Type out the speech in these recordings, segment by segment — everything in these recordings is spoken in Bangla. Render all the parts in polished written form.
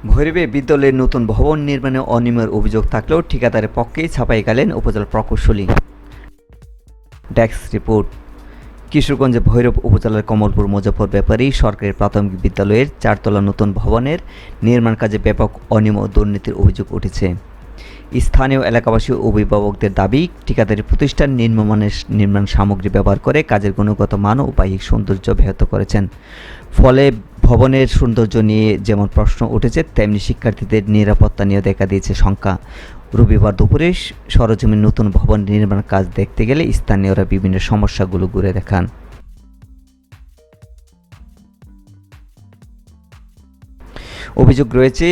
ভৈরবে বিদ্যালয়ের নতুন ভবন নির্মাণে অনিয়মের অভিযোগ থাকলেও ঠিকাদারের পক্ষেই ছাপাই গেলেন উপজেলা প্রকৌশলী। Desk report. কিশোরগঞ্জে ভৈরব উপজেলার কমলপুর মুজাফর ব্যাপারী সরকারি প্রাথমিক বিদ্যালয়ের 4 তলা নতুন ভবনের নির্মাণ কাজে ব্যাপক অনিয়ম ও দুর্নীতির অভিযোগ উঠেছে। স্থানীয় এলাকাবাসী ও অভিভাবকদের দাবি, ঠিকাদারি প্রতিষ্ঠান নিম্নমানের নির্মাণ সামগ্রী ব্যবহার করে কাজের গুণগত মান ও বাহ্যিক সৌন্দর্য ব্যাহত করেছেন। ফলে ভবনের সৌন্দর্য নিয়ে যেমন প্রশ্ন উঠেছে, তেমনি শিক্ষার্থীদের নিরাপত্তা নিয়েও দেখা দিয়েছে শঙ্কা। রবিবার দুপুরে সরেজমিন নতুন ভবন নির্মাণ কাজ দেখতে গেলে স্থানীয়রা বিভিন্ন সমস্যাগুলো ঘুরে দেখান। অভিযোগ রয়েছে,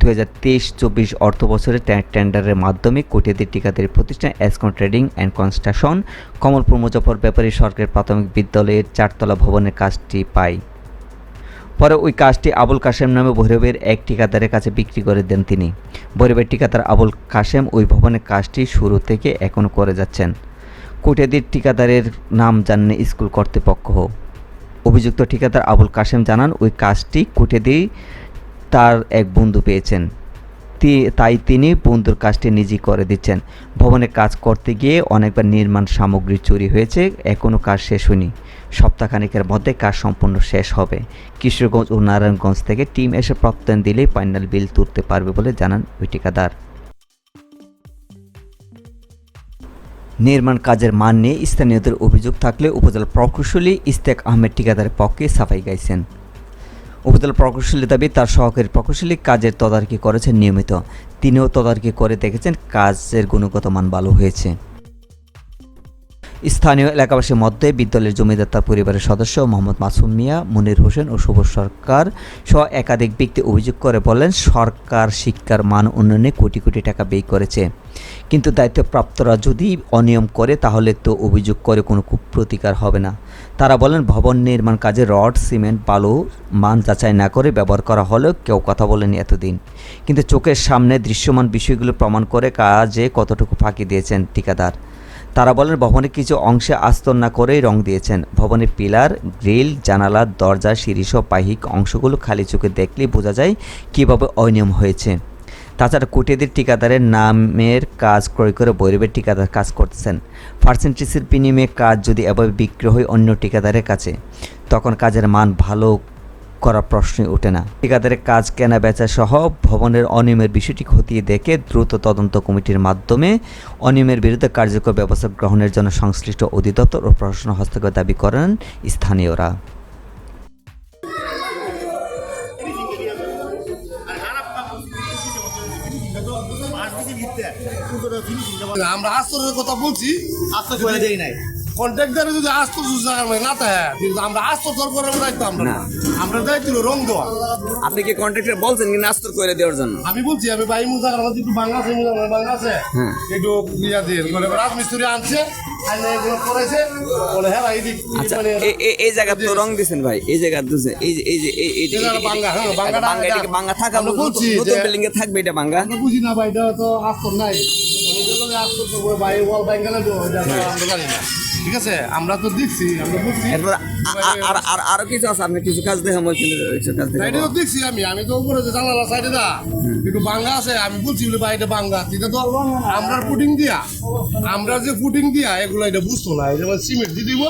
2023-24 অর্থ বছরে টেন্ডারের মাধ্যমে কোটিয়াদি ঠিকাদারি প্রতিষ্ঠান Escon Trading and Construction Kamalpur Muzaffar Bepari সরকারি প্রাথমিক বিদ্যালয়ের 4 তলা ভবনের কাজটি পায়। পরে ওই কাজটি আবুল কাশেম নামে ভৈরবের এক ঠিকাদারের কাছে বিক্রি করে দেন তিনি। ভৈরবের ঠিকাদার আবুল কাশেম ওই ভবনের কাজটি শুরু থেকে এখনও করে যাচ্ছেন। কোটিয়াদির ঠিকাদারের নাম জানেন স্কুল কর্তৃপক্ষ। অভিযুক্ত ঠিকাদার আবুল কাশেম জানান, ওই কাজটি কোটিয়াদি তার এক বন্ধু পেয়েছেন, তাই তিনি বন্ধুর কাজটি নিজেই করে দিচ্ছেন। ভবনে কাজ করতে গিয়ে অনেকবার নির্মাণ সামগ্রী চুরি হয়েছে, এখনও কাজ শেষ হয়নি। সপ্তাহখানেকের মধ্যে কাজ সম্পূর্ণ শেষ হবে। কিশোরগঞ্জ ও নারায়ণগঞ্জ থেকে টিম এসে প্রত্যয়ন দিলেই ফাইনাল বিল তুলতে পারবে বলে জানান ওই ঠিকাদার। নির্মাণ কাজের মান নিয়ে স্থানীয়দের অভিযোগ থাকলে উপজেলা প্রকৌশলী ইশতিয়াক আহমেদ ঠিকাদারের পক্ষে সাফাই গাইছেন। উপজেলা প্রকৌশলী দাবি, তার সহকারী প্রকৌশলী কাজের তদারকি করেছেন নিয়মিত। তিনিও তদারকি করে দেখেছেন কাজের গুণগত মান ভালো হয়েছে। স্থানীয় এলাকাবাসীর মধ্যে বিদ্যালয়ের জমিদার তার পরিবারের সদস্য মোহাম্মদ মাসুম মিয়া, মনির হোসেন ও শুভ সরকার সহ একাধিক ব্যক্তি অভিযোগ করে বলেন, সরকার শিক্ষার মান উন্নয়নে কোটি কোটি টাকা ব্যয় করেছে, কিন্তু দায়িত্বপ্রাপ্তরা যদি অনিয়ম করে তাহলে তো অভিযোগ করে কোনো প্রতিকার হবে না। তারা বলেন, ভবন নির্মাণ কাজে রড, সিমেন্ট, বালু মান যাচাই না করে ব্যবহার করা হলেও কেউ কথা বলেনি এতদিন, কিন্তু চোখের সামনে দৃশ্যমান বিষয়গুলো প্রমাণ করে কাজে কতটুকু ফাঁকি দিয়েছেন ঠিকাদার। তারা বলেন, ভবনের কিছু অংশে আস্তর না করেই রং দিয়েছেন। ভবনের পিলার, গ্রিল, জানালা, দরজা, সিঁড়িসহ বাহ্যিক অংশগুলো খালি চোখে দেখলেই বোঝা যায় কীভাবে অনিয়ম হয়েছে। তাছাড়া কোটিয়াদির ঠিকাদারের নামের কাজ ক্রয় করে ভৈরবের ঠিকাদার কাজ করতেছেন। পার্সেন্টেজের বিনিময়ে কাজ যদি এভাবে বিক্রি হয় অন্য ঠিকাদারের কাছে, তখন কাজের মান ভালো করার প্রশ্নই ওঠে না। ঠিকাদারের কাজ কেনা বেচা সহ ভবনের অনিয়মের বিষয়টি খতিয়ে দেখে দ্রুত তদন্ত কমিটির মাধ্যমে অনিয়মের বিরুদ্ধে কার্যকর ব্যবস্থা গ্রহণের জন্য সংশ্লিষ্ট অধিদপ্তর ও প্রশাসনের হস্তক্ষেপ দাবি করেন স্থানীয়রা। আমরা আস্তরের কথা বলছি, আস্তর করে দেই নাই। কন্ট্রাক্টরে যদি আস্তর না থাকে, আমরা আস্তর তোর করে দায়িত্ব আমরা দায়িত্ব রং দেওয়া। আপনি কি কন্ট্রাক্টর বলছেন কি আস্তর করে দেওয়ার জন্য? আমি বলছি, আমি ভাই মুজার আমাদের একটু বাংলা আছে, বাংলা আছে একটু ইয়া দিয়ে রাজমিস্ত্রি আনছে, এগুলো করেছে বলে হ্যাঁ এইদিক। আচ্ছা, এই জায়গা তো রং দিয়েছেন ভাই, এই জায়গা দিয়েছেন, এই যে এই যে এই বাংলা, হ্যাঁ বাংলা থাকা বলছি, নতুন বিল্ডিং এ থাকবে এটা বাংলা। আমরা বুঝি না ভাই, এটা তো আস্তর নাই, আস্তর ভাই ওয়াল ব্যাঙ্গালে আমরা জানি না। ঠিক আছে, আমরা তো দেখছি, আমরা বুঝছি। আরো কিছু আছে, আপনি কিছু কাজ দেখা বলছেন, সাইডে তো দেখছি আমি তো উপরে যে জানালা সাইডে দা একটু বাংলা আছে, আমি বলছি এটা বাংলা। এটা তো আমরা ফুটিং দিয়া, আমরা যে ফুটিং দিয়া এগুলো এটা বুঝতো না। যেমন সিমেন্ট দিয়ে দিব,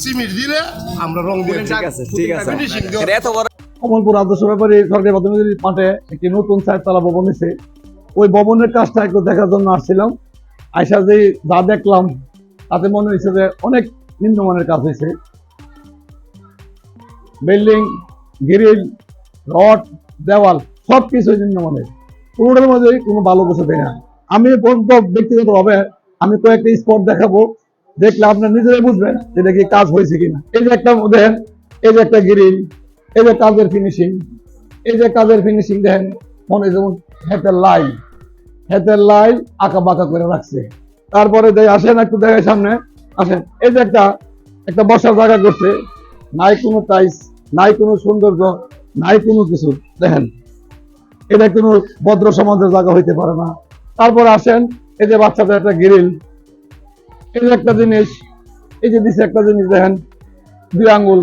সিমেন্ট দিলে আমরা রং দিয়ে। ঠিক আছে, ঠিক আছে। এত বড় কমলপুর আদর্শ ব্যাপারী সরকারি প্রাথমিক মাঠে একটি নতুন 4 তলা ভবন হয়েছে। ওই ভবনের কাজটা একটু দেখার জন্য আসছিলাম। আইসা যে যা দেখলাম তাতে মনে হয়েছে যে অনেক নিম্নমানের কাজ হয়েছে। বিল্ডিং, গ্রিল, রড, দেওয়াল সব কিছু নিম্নমানের, পুরোটার মধ্যে কোনো ভালো কিছু দেয় না। আমি ব্যক্তিগতভাবে আমি কয়েকটা স্পট দেখাবো, দেখলে আপনার নিজেরাই বুঝবেন যেটা কি কাজ হয়েছে কিনা। এই যে একটা দেখেন, এই যে একটা গ্রিল, এই যে কাজের ফিনিশিং, এই যে কাজের ফিনিশিং দেখেন, মনে যেমন হাতের লাইন আঁকা বাঁকা করে রাখছে। তারপরে আসেন একটু দেখায় সামনে আসেন, এই যে একটা বসার জায়গা করছে, নাই কোনো টাইস, নাই কোনো সৌন্দর্য, নাই কোনো কিছু। দেখেন, এটা কোনো ভদ্র সমাজের জায়গা হইতে পারে না। তারপরে আসেন, এই যে বাচ্চাদের একটা গ্রিল, এই যে একটা জিনিস, এই যে দিছে একটা জিনিস দেখেন, 2 আঙ্গুল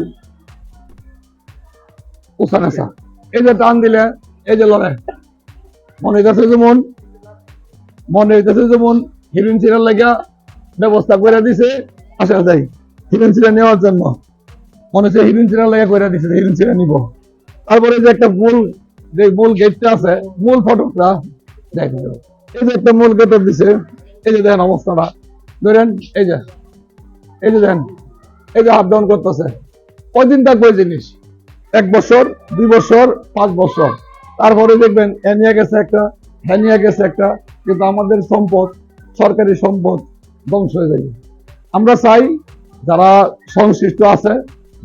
উঁচা নেশা, এই যে টান দিলে এই যে লড়াই মনে হইতেছে যেমন হিরোইন সিরিয়াল লাগা ব্যবস্থা করে দিছে, আসা যাই হিরোইন সিরিয়াল নেওয়ার জন্য মনে হচ্ছে হিরোইন সিরিয়াল লাগা করে দিছে, হিরোইন সিরিয়াল নিব। তারপরে যে একটা মূল গেটটা আছে, মূল ফটকটা দেখেন, এই যে একটা মূল গেট দিছে, এই যে দেখেন অবস্থাটা ধরেন, এই যে দেখেন, এই যে হাত ডাউন করতেছে, কয়দিন থাকবে ওই জিনিস? 1 বছর, 2 বছর, 5 বছর, তারপরে দেখবেন এনিয়া গেছে একটা, হ্যানিয়া গেছে একটা, কিন্তু আমাদের সম্পদ, সরকারি সম্পদ ধ্বংস হয়ে যাবে। আমরা চাই যারা সংশ্লিষ্ট আছে,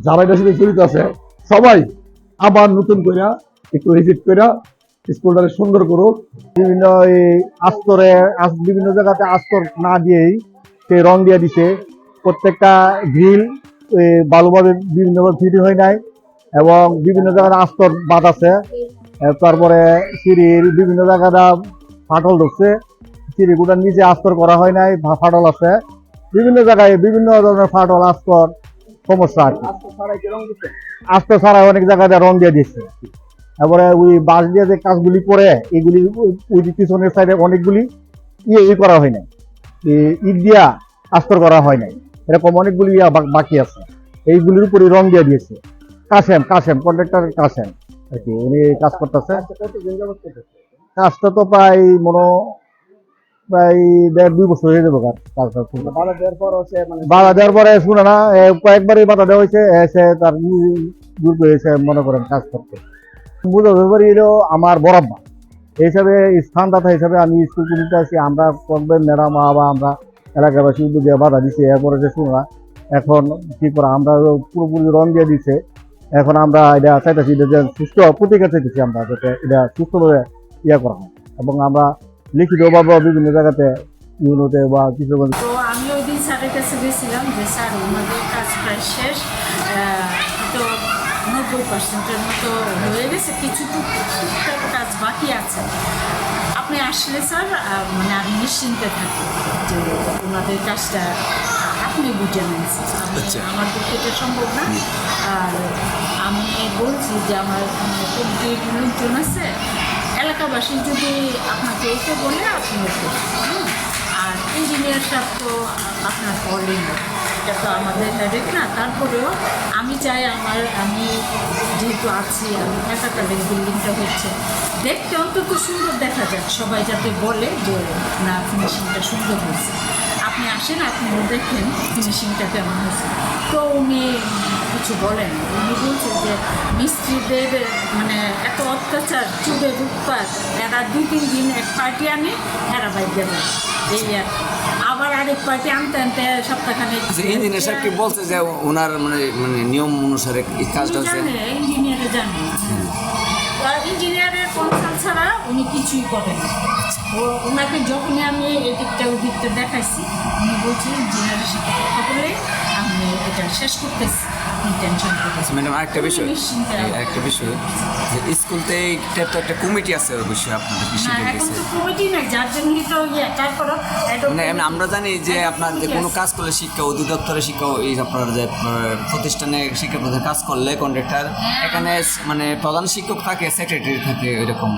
যারা এটার সাথে জড়িত আছে, সবাই আবার নতুন করে একটু রিপিট করে স্কুলটাকে সুন্দর করুক। বিভিন্ন আস্তরে বিভিন্ন জায়গাতে আস্তর না দিয়েই সে রং দিয়ে দিছে। প্রত্যেকটা গ্রিল ভালোভাবে বিভিন্নভাবে ফিট হয় নাই এবং বিভিন্ন জায়গায় আস্তর বাদ আছে। তারপরে সিঁড়ির বিভিন্ন জায়গাটা ফাটল ধরছে, সিঁড়িগুলোর নিচে আস্তর করা হয় নাই, ফাটল আছে বিভিন্ন জায়গায়, বিভিন্ন ধরনের ফাটল আস্তর সমস্যা আর কি। আস্তর ছাড়া অনেক জায়গায় রং দিয়ে দিচ্ছে। তারপরে ওই বাঁশ দিয়ে যে কাজগুলি করে এগুলি ওই পিছনের সাইডে অনেকগুলি করা হয় নাই, ইট দিয়া আস্তর করা হয় নাই, এরকম অনেকগুলি বাকি আছে, এইগুলির উপরে রং দিয়ে দিয়েছে। কাশেম কন্ট্রাক্টর কাশেম আর কি, উনি কাজ করতেছে। কাজটা তো প্রায় 1.5-2 বছর হয়ে যাবে। বাধা দেওয়ার পরে শুনে না, কয়েকবারই বাধা দেওয়া হয়েছে, এসে তার দুর্গ হয়েছে মনে করেন কাজ করতে। বুঝতে ব্যাপারই হলো আমার বরাব্বা এই হিসাবে, স্থানদাতা হিসাবে আমি স্কুল কমিটিতে আছি। আমরা করবেন ম্যাডাম বা আমরা এলাকাবাসী উদ্যোগে বাধা দিচ্ছি, এরপরে যে শুনরা এখন কি করে আমরা পুরোপুরি রং দিয়ে দিচ্ছে। এখন আমরা এটা চাইতেছি যে সুস্থ প্রতিকার চাইতেছি আমরা, যাতে এটা সুস্থভাবে করা হয় এবং আমরা লিখিতভাবে বিভিন্ন জায়গাতে ইউনোতে বা কিছু। তো আমি ওই দিন স্যারের কাছে গেছিলাম যে স্যার আমাদের কাজ প্রায় শেষ, তো 90% মতো হয়ে গেছে, কিছু টুকটাক কাজ বাকি আছে। আপনি আসলে স্যার মানে আমি নিশ্চিন্তে থাকি যে ওনাদের কাজটা আপনি বুঝে নিয়েছেন। আমার পক্ষে এটা সম্ভব না। আর আমি বলছি যে আমার কমিটির লোকজন আছে, এলাকাবাসী যদি আপনাকে ওকে বলে আপনি ওকে, আর ইঞ্জিনিয়ার সাহেব তো আপনার বলেন, এটা তো আমাদের হেডেক না। তারপরেও আমি চাই আমি যেহেতু আছি, আমি থাকাকালীন বিল্ডিংটা হচ্ছে দেখতে অন্তত সুন্দর দেখা যাক, সবাই যাতে বলে যে না ফিনিশিংটা সুন্দর হয়েছে। আপনি আসেন, আপনিও দেখেন ফিনিশিংটা কেমন হয়েছে। তো উনি কিছু বলেন, উনি বলছেন যে মিস্ত্রিদের মানে এত অত্যাচার, চুরের উৎপাত, এরা 2-3 দিন এক পার্টি আনে, এরা বাইক দেবে, এই আর আবার আরেক পার্টি আনতে সপ্তাহখানেক। ইঞ্জিনিয়ার সাহেব কি বলছে যে ওনার মানে নিয়ম অনুসারে এই কাজটা হচ্ছে? ইঞ্জিনিয়ারে জানে, ইঞ্জিনিয়ারের কনসাল ছাড়া উনি কিছুই করেন। ওনাকে যখনই আমি এদিকটা ওদিকটা দেখাইছি, উনি বলছেন ইঞ্জিনিয়ারের সাথে কথা বলে আমি এটা শেষ করতেছি, আপনি টেনশন করতেছি। ম্যাডাম আরেকটা বিষয় যে স্কুলতে তো একটা কমিটি আছে, ওই বিষয়ে আপনাদের কি শিখে গেছে? কমিটি না, যার জন্য তো তারপর মানে আমরা জানি যে আপনার যে কোনো কাজ করলে শিক্ষা অধিদপ্তরে শিক্ষা এই আপনার যে প্রতিষ্ঠানে শিক্ষা প্রদান কাজ করলে কন্ট্রাক্টর এখানে মানে প্রধান শিক্ষক থাকে, সেক্রেটারি থাকে, এরকম।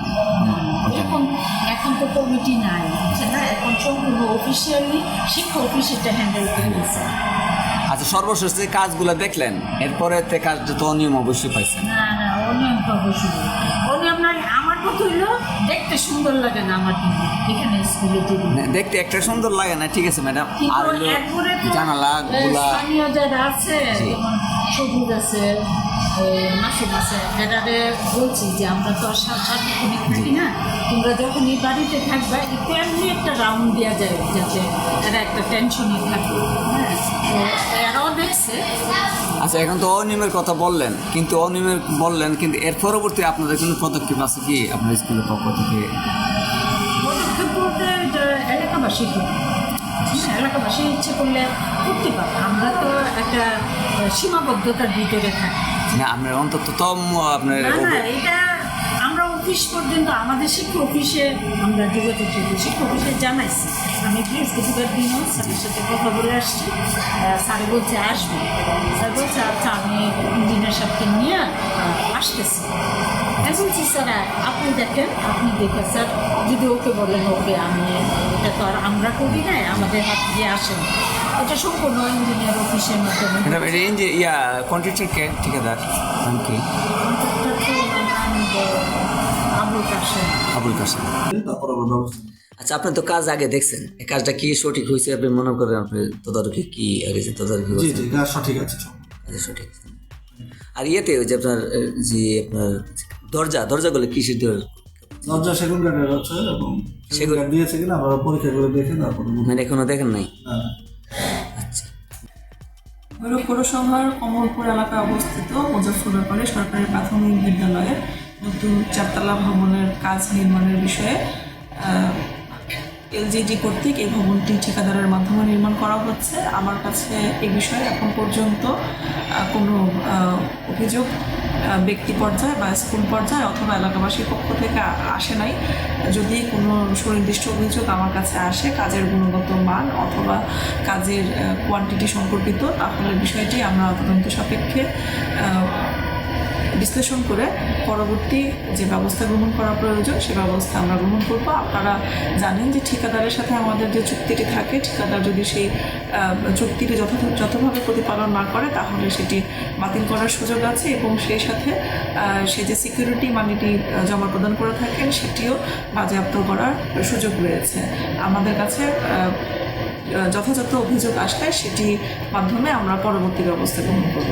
এখন তো কমিটি নাই, না, এখন সম্পূর্ণ অফিসিয়ালি শিক্ষা অফিস এটা হ্যান্ডেল করে দিয়েছে। আচ্ছা, সর্বশেষ যে কাজগুলো দেখলেন, এরপরে কাজটা তো অনিয়ম অবশ্যই পাইছেন? না, অনিয়ম তো অবশ্যই। অনিয়ম না, আমার কথা হইলো দেখতে সুন্দর লাগে না আমার এখানে স্কুলে দেখতে একটা সুন্দর লাগে না, ঠিক আছে ম্যাডাম। আর জানালা গুলা স্থানীয় যারা আছে, যেমন সবুজ আছে, মাসুম আছে, এটারে বলছি যে আমরা তো আর সার্বক্ষণিক থাকি না, তোমরা যখন এই বাড়িতে থাকবা একটু এমনি একটা রাউন্ড দেওয়া যায় যাতে এরা একটা টেনশনে থাকে। হ্যাঁ, তো এরাও দেখছে। আচ্ছা, এখন তো অনিয়মের কথা বললেন, কিন্তু এর পরবর্তী আপনাদের কোনো পদক্ষেপ আছে কি আপনার স্কুলের পক্ষ থেকে? পদক্ষেপ বলতে এলাকাবাসী ইচ্ছে করলে করতে পারে, আমরা তো একটা সীমাবদ্ধতার ভিতরে থাকি না। আপনার অন্তত আপনার না, এটা আমরা অফিস পর্যন্ত আমাদের শিক্ষা অফিসে আমরা যোগাযোগ করি, শিক্ষা অফিসে জানাইছি। আমি বৃহস্পতিবার দিনও স্যারের সাথে কথা বলে আসছি, স্যার বলছে আসবে, স্যার বলছে আচ্ছা আমি ইঞ্জিনিয়ার সাহেবকে নিয়ে আসতেছি। এখন স্যার আপনি দেখেন, আপনি দেখেন স্যার, যদি ওকে বলেন ওকে, আমি এটা তো আর আমরা করি নাই, আমাদের হাত দিয়ে আসেন, এটা সম্পূর্ণ ইঞ্জিনিয়ার অফিসের মাধ্যমে। ম্যাডাম এটা ইয়া কন্ট্রাক্টর কে, ঠিকাদার নাম কি? কন্ট্রাক্টর তো আবুল কাশেম। আবুল কাশেম। আচ্ছা, আপনি তো কাজ আগে দেখছেন, এই কাজটা কি সঠিক হয়েছে আপনি মনে করেন? আপনি তদারকি কি আগে তদারকি জি জি কাজ সঠিক আছে সব। আচ্ছা, সঠিক আছে। আর ইয়েতে ওই যে আপনার যে আপনার দরজাগুলো কিসের দরজা? দরজা সেগুন কাঠের আছে এবং সেগুন কাঠ দিয়েছে কিনা আমরা পরীক্ষা করে দেখে তারপরে মানে এখনো দেখেন নাই? হ্যাঁ। আচ্ছা। ভৈরব পৌরসভার কমলপুর এলাকায় অবস্থিত মুজফ্ফরনগরে সরকারি প্রাথমিক বিদ্যালয়ে নতুন 4তলা ভবনের কাজ নির্মাণের বিষয়ে এলজিডি কর্তৃক এই ভবনটি ঠিকাদারের মাধ্যমে নির্মাণ করা হচ্ছে। আমার কাছে এই বিষয়ে এখন পর্যন্ত কোনো অভিযোগ ব্যক্তি পর্যায়ে বা স্কুল পর্যায়ে অথবা এলাকাবাসীর পক্ষ থেকে আসে নাই। যদি কোনো সুনির্দিষ্ট অভিযোগ আমার কাছে আসে কাজের গুণগত মান অথবা কাজের কোয়ান্টিটি সম্পর্কিত, তাহলে বিষয়টি আমরা তদন্ত সাপেক্ষে বিশ্লেষণ করে পরবর্তী যে ব্যবস্থা গ্রহণ করা প্রয়োজন সে ব্যবস্থা আমরা গ্রহণ করব। আপনারা জানেন যে ঠিকাদারের সাথে আমাদের যে চুক্তিটি থাকে, ঠিকাদার যদি সেই চুক্তিটি যথাযথভাবে প্রতিপালন না করে তাহলে সেটি বাতিল করার সুযোগ আছে এবং সেই সাথে সে যে সিকিউরিটি মানিটি জমা প্রদান করে থাকেন সেটিও বাজেয়াপ্ত করার সুযোগ রয়েছে। আমাদের কাছে যথাযথ অভিযোগ আসলে সেটি মাধ্যমে আমরা পরবর্তী ব্যবস্থা গ্রহণ করব।